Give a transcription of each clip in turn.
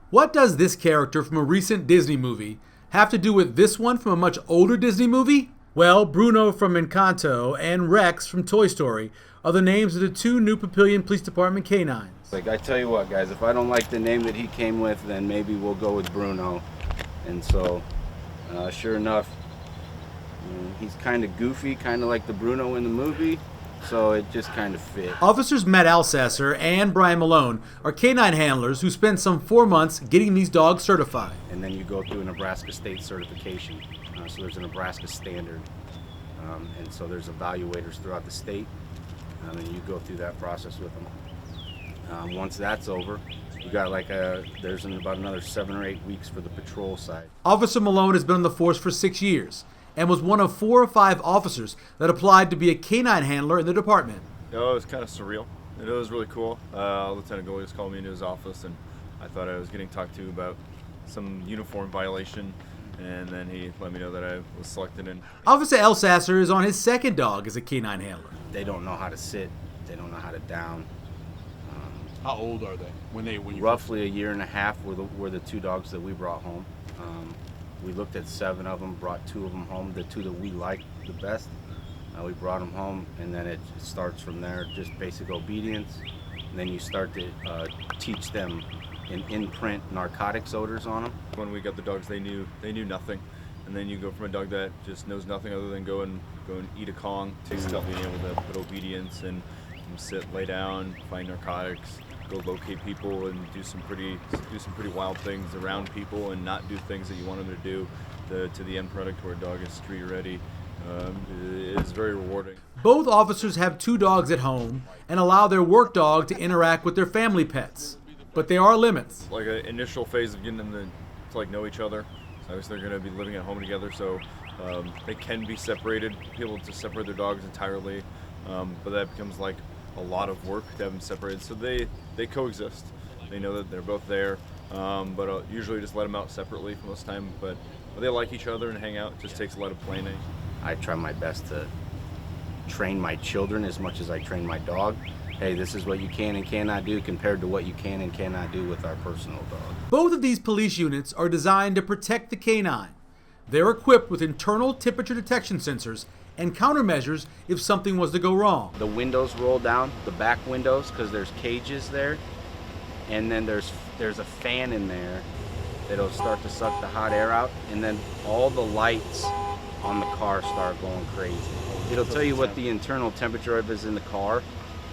What does this character from a recent Disney movie have to do with this one from a much older Disney movie? Well, Bruno from Encanto and Rex from Toy Story are the names of the two new Papillion Police Department canines. Like, I tell you what, guys, if I don't like the name that he came with, then maybe we'll go with Bruno. And so, sure enough, he's kind of goofy, kind of like the Bruno in the movie, so it just kind of fit. Officers Matt Elsasser and Brian Malone are canine handlers who spent some 4 months getting these dogs certified. And then you go through a Nebraska state certification. So there's a Nebraska standard. And so there's evaluators throughout the state, and you go through that process with them. Once that's over, you got there's about another 7 or 8 weeks for the patrol side. Officer Malone has been on the force for 6 years and was one of 4 or 5 officers that applied to be a canine handler in the department. It was kind of surreal. It was really cool. Lieutenant Goalius called me into his office, and I thought I was getting talked to about some uniform violation, and then he let me know that I was selected in. Officer Elsasser is on his 2nd dog as a canine handler. They don't know how to sit. They don't know how to down. How old are they when you roughly a year and a half were the 2 dogs that we brought home. We looked at 7 of them, brought 2 of them home, the 2 that we liked the best. We brought them home, and then it starts from there, just basic obedience. And then you start to teach them and imprint narcotics odors on them. When we got the dogs, they knew nothing, and then you go from a dog that just knows nothing other than go and eat a Kong to still being able to put obedience and sit, lay down, find narcotics, go locate people, and do some pretty wild things around people, and not do things that you want them to do. To the end product where a dog is street ready. It's very rewarding. Both officers have 2 dogs at home and allow their work dog to interact with their family pets. But there are limits. Like an initial phase of getting them to know each other. So obviously they're going to be living at home together, so they can be separated. People to separate their dogs entirely, but that becomes like a lot of work to have them separated. So they coexist. They know that they're both there, but I'll usually just let them out separately for most time. But they like each other and hang out. It just takes a lot of planning. I try my best to train my children as much as I train my dog. Hey, this is what you can and cannot do compared to what you can and cannot do with our personal dog. Both of these police units are designed to protect the canine. They're equipped with internal temperature detection sensors and countermeasures if something was to go wrong. The windows roll down, the back windows, because there's cages there, and then there's a fan in there that'll start to suck the hot air out, and then all the lights on the car start going crazy. It'll tell you what the internal temperature is in the car,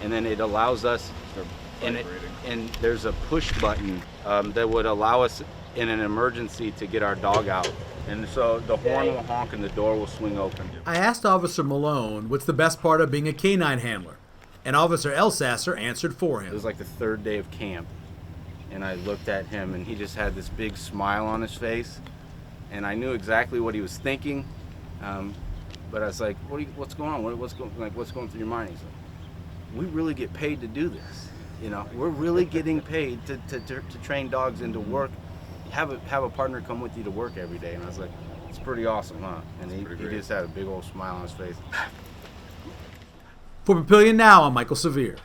and then it allows us, and there's a push button that would allow us in an emergency to get our dog out. And so the horn will honk and the door will swing open. I asked Officer Malone what's the best part of being a canine handler, and Officer Elsasser answered for him. It was like the 3rd day of camp, and I looked at him, and he just had this big smile on his face, and I knew exactly what he was thinking, but I was like, what's going on? What's going through your mind? He's like, we really get paid to do this. We're really getting paid to train dogs into work. Have a partner come with you to work every day. And I was like, it's pretty awesome, huh? And he just had a big old smile on his face. For Papillion Now, I'm Michael Severe.